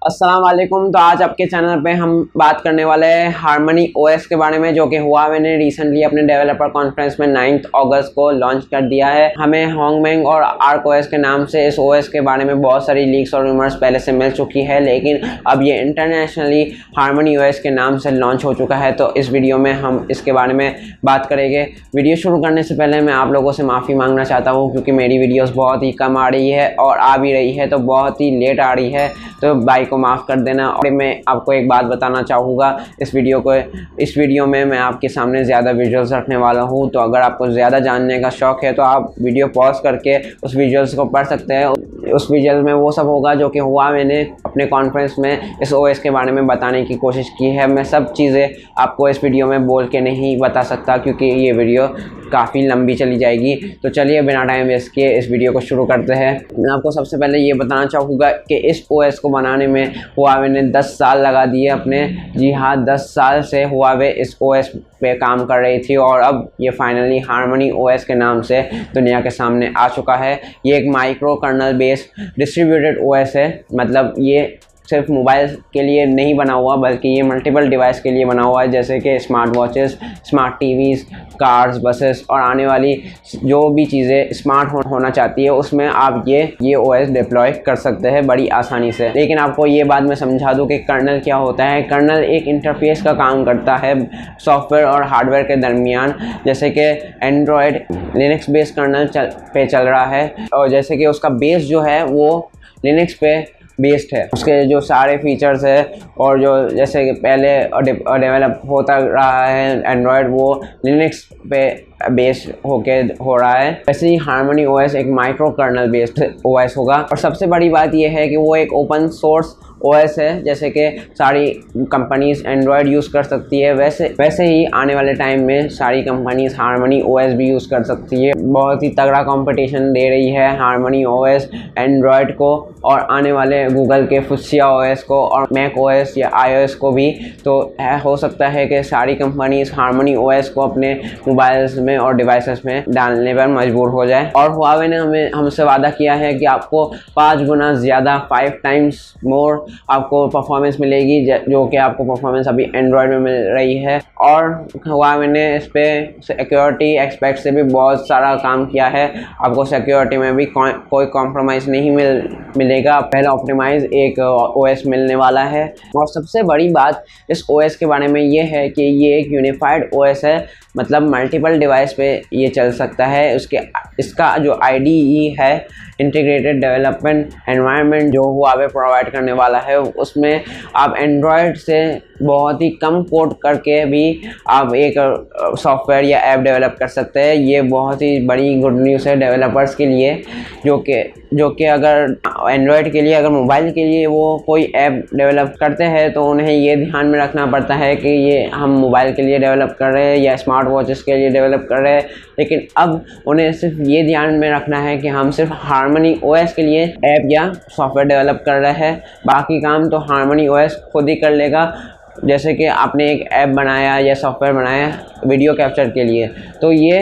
अस्सलाम वालेकुम। तो आज आपके चैनल पे हम बात करने वाले हैं हार्मनी ओएस के बारे में, जो कि हुआवे ने रिसेंटली अपने डेवलपर कॉन्फ्रेंस में 9 अगस्त को लॉन्च कर दिया है। हमें होंगमेंग और आर्क ओएस के नाम से इस ओएस के बारे में बहुत सारी लीक्स और रूमर्स पहले से मिल चुकी है, लेकिन अब ये इंटरनेशनली हार्मनी ओएस के नाम से लॉन्च हो चुका है। तो इस वीडियो में हम इसके बारे में बात करेंगे। वीडियो शुरू करने से पहले मैं आप लोगों से माफ़ी मांगना चाहता हूँ, क्योंकि मेरी वीडियोज़ बहुत ही कम आ रही है और आ भी रही है तो बहुत ही लेट आ रही है, तो भाई को माफ़ कर देना। और मैं आपको एक बात बताना चाहूँगा, इस वीडियो में मैं आपके सामने ज़्यादा विजुअल्स रखने वाला हूँ। तो अगर आपको ज़्यादा जानने का शौक़ है तो आप वीडियो पॉज करके उस विजुअल्स को पढ़ सकते हैं। उस विजुअल में वो सब होगा जो कि हुआवे ने अपने कॉन्फ्रेंस में इस ओएस के बारे में बताने की कोशिश की है। मैं सब चीज़ें आपको इस वीडियो में बोल के नहीं बता सकता, क्योंकि ये वीडियो काफ़ी लंबी चली जाएगी। तो चलिए बिना टाइम वेस्ट किए इस वीडियो को शुरू करते हैं। मैं आपको सबसे पहले ये बताना चाहूँगा कि इस ओएस को बनाने में हुआवे ने 10 साल लगा दिए अपने। जी हाँ, 10 साल से हुआवे इस ओएस पे काम कर रही थी और अब ये फाइनली हार्मनी ओएस के नाम से दुनिया के सामने आ चुका है। ये एक micro kernel based distributed OS है। मतलब ये सिर्फ मोबाइल के लिए नहीं बना हुआ, बल्कि ये मल्टीपल डिवाइस के लिए बना हुआ है, जैसे कि smart watches, smart TVs, cars, buses और आने वाली जो भी चीज़ें स्मार्ट होना चाहती है उसमें आप ये ओएस डिप्लॉय कर सकते हैं बड़ी आसानी से। लेकिन आपको ये बात मैं समझा दूं कि कर्नल क्या होता है। कर्नल एक इंटरफेस का काम करता है सॉफ्टवेयर और हार्डवेयर के दरमियान। जैसे कि एंड्रॉयड लिनक्स बेस्ड कर्नल पे चल रहा है, और जैसे कि उसका बेस जो है वो लिनक्स पे बेस्ड है। उसके जो सारे फीचर्स है और जो जैसे कि पहले डेवलप होता रहा है एंड्रॉयड, वो लिनक्स पे बेस हो रहा है। वैसे ही हार्मनी ओएस एक माइक्रो कर्नल बेस्ड ओएस होगा। और सबसे बड़ी बात यह है कि वो एक ओपन सोर्स ओएस है, जैसे कि सारी कंपनीज एंड्रॉयड यूज़ कर सकती है, वैसे ही आने वाले टाइम में सारी कंपनीज हार्मनी ओएस भी यूज़ कर सकती है। बहुत ही तगड़ा कंपटीशन दे रही है हार्मनी ओएस एंड्रॉयड को और आने वाले गूगल के फुसिया ओएस को और मैक ओएस या आईओएस को भी। तो हो सकता है कि सारी कंपनीज हार्मनी ओएस को अपने मोबाइल्स में और डिवाइसेस में डालने पर मजबूर हो जाए। और हुआवे ने हमसे वादा किया है कि आपको 5 गुना ज़्यादा 5 टाइम्स मोर आपको परफॉर्मेंस मिलेगी, जो कि आपको परफॉर्मेंस अभी एंड्रॉयड में मिल रही है। और हुआवे ने इस पर सिक्योरिटी एक्सपेक्ट से भी बहुत सारा काम किया है। आपको सिक्योरिटी में भी कोई कॉम्प्रोमाइज़ नहीं मिलेगा। पहला ऑप्टिमाइज एक ओएस मिलने वाला है। और सबसे बड़ी बात इस ओएस के बारे में ये है कि ये एक यूनिफाइड ओएस है, मतलब मल्टीपल डिवाइस पे ये चल सकता है। इसका जो IDE है, इंटीग्रेटेड डेवलपमेंट एनवायरनमेंट, जो हुआवे प्रोवाइड करने वाला है, उसमें आप एंड्रॉयड से बहुत ही कम कोड करके भी आप एक सॉफ्टवेयर या ऐप डेवलप कर सकते हैं। ये बहुत ही बड़ी गुड न्यूज़ है डेवलपर्स के लिए, जो कि अगर एंड्रॉयड के लिए, अगर मोबाइल के लिए वो कोई ऐप डेवलप करते हैं तो उन्हें ये ध्यान में रखना पड़ता है कि ये हम मोबाइल के लिए डेवलप कर रहे हैं या स्मार्ट वॉचेस के लिए डेवलप कर रहे हैं। लेकिन अब उन्हें सिर्फ ये ध्यान में रखना है कि हम सिर्फ हार्मनी ओएस के लिए ऐप या सॉफ्टवेयर डेवलप कर रहे हैं, बाकी काम तो हार्मनी ओएस खुद ही कर लेगा। जैसे कि आपने एक ऐप बनाया या सॉफ्टवेयर बनाया वीडियो कैप्चर के लिए, तो ये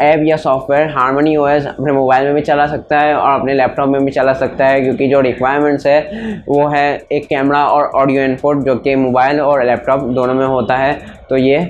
ऐप या सॉफ्टवेयर हार्मनी ओएस अपने मोबाइल में भी चला सकता है और अपने लैपटॉप में भी चला सकता है, क्योंकि जो रिक्वायरमेंट्स है वो है एक कैमरा और ऑडियो इनपुट, जो कि मोबाइल और लैपटॉप दोनों में होता है। तो ये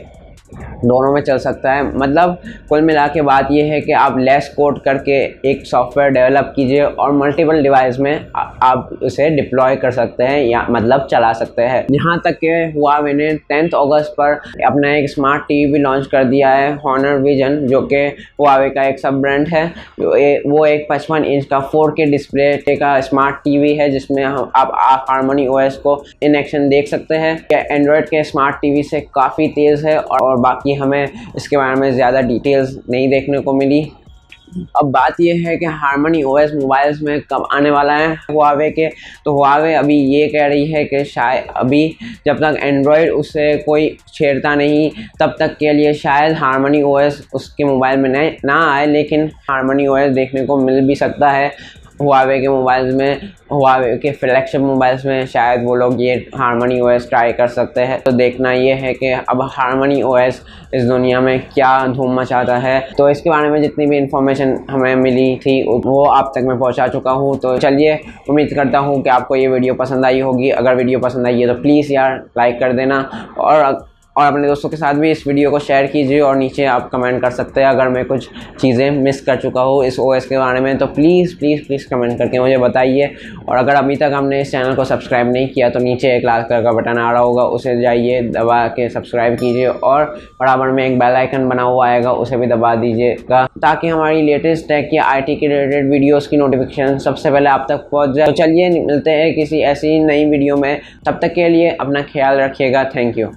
दोनों में चल सकता है। मतलब कुल मिला के बात यह है कि आप लेस कोड करके एक सॉफ्टवेयर डेवलप कीजिए और मल्टीपल डिवाइस में आप उसे डिप्लॉय कर सकते हैं या मतलब चला सकते हैं। यहाँ तक कि हुआवे ने 10 अगस्त पर अपना एक स्मार्ट टीवी भी लॉन्च कर दिया है, हॉनर विजन, जो कि हुआवे का एक सब ब्रांड है। वो एक 55 इंच का 4K डिस्प्ले का स्मार्ट टीवी है, जिसमें आप हार्मनी ओएस को इन एक्शन देख सकते हैं। एंड्रॉयड के स्मार्ट टीवी से काफ़ी तेज़ है और बाकी हमें इसके बारे में ज़्यादा डिटेल्स नहीं देखने को मिली। अब बात यह है कि हार्मनी ओएस मोबाइल्स में कब आने वाला है हुआवे के। तो हुआवे अभी ये कह रही है कि शायद अभी जब तक एंड्रॉयड उससे कोई छेड़ता नहीं तब तक के लिए शायद हार्मनी ओएस उसके मोबाइल में ना आए, लेकिन हार्मनी ओएस देखने को मिल भी सकता है। हुआवे के मोबाइल्स में, हुआवे के फ्लैगशिप मोबाइल्स में शायद वो लोग ये हारमनी ओएस ट्राई कर सकते हैं। तो देखना ये है कि अब हारमनी ओएस इस दुनिया में क्या धूम मचाता है। तो इसके बारे में जितनी भी इंफॉर्मेशन हमें मिली थी वो आप तक मैं पहुंचा चुका हूं। तो चलिए, उम्मीद करता हूं कि आपको ये वीडियो पसंद आई होगी। अगर वीडियो पसंद आई है तो प्लीज़ यार लाइक कर देना, और अपने दोस्तों के साथ भी इस वीडियो को शेयर कीजिए। और नीचे आप कमेंट कर सकते हैं अगर मैं कुछ चीज़ें मिस कर चुका हूँ इस ओएस के बारे में, तो प्लीज़ प्लीज़ प्लीज़ कमेंट करके मुझे बताइए। और अगर अभी तक हमने इस चैनल को सब्सक्राइब नहीं किया तो नीचे एक लाल कलर का बटन आ रहा होगा, उसे जाइए दबा के सब्सक्राइब कीजिए, और बराबर में एक बेल आइकन बना हुआ आएगा, उसे भी दबा दीजिएगा ताकि हमारी लेटेस्ट टेक या IT के रिलेटेड वीडियोज़ की नोटिफिकेशन सबसे पहले आप तक पहुँच जाए। तो चलिए मिलते हैं किसी ऐसी नई वीडियो में, तब तक के लिए अपना ख्याल रखिएगा। Thank you.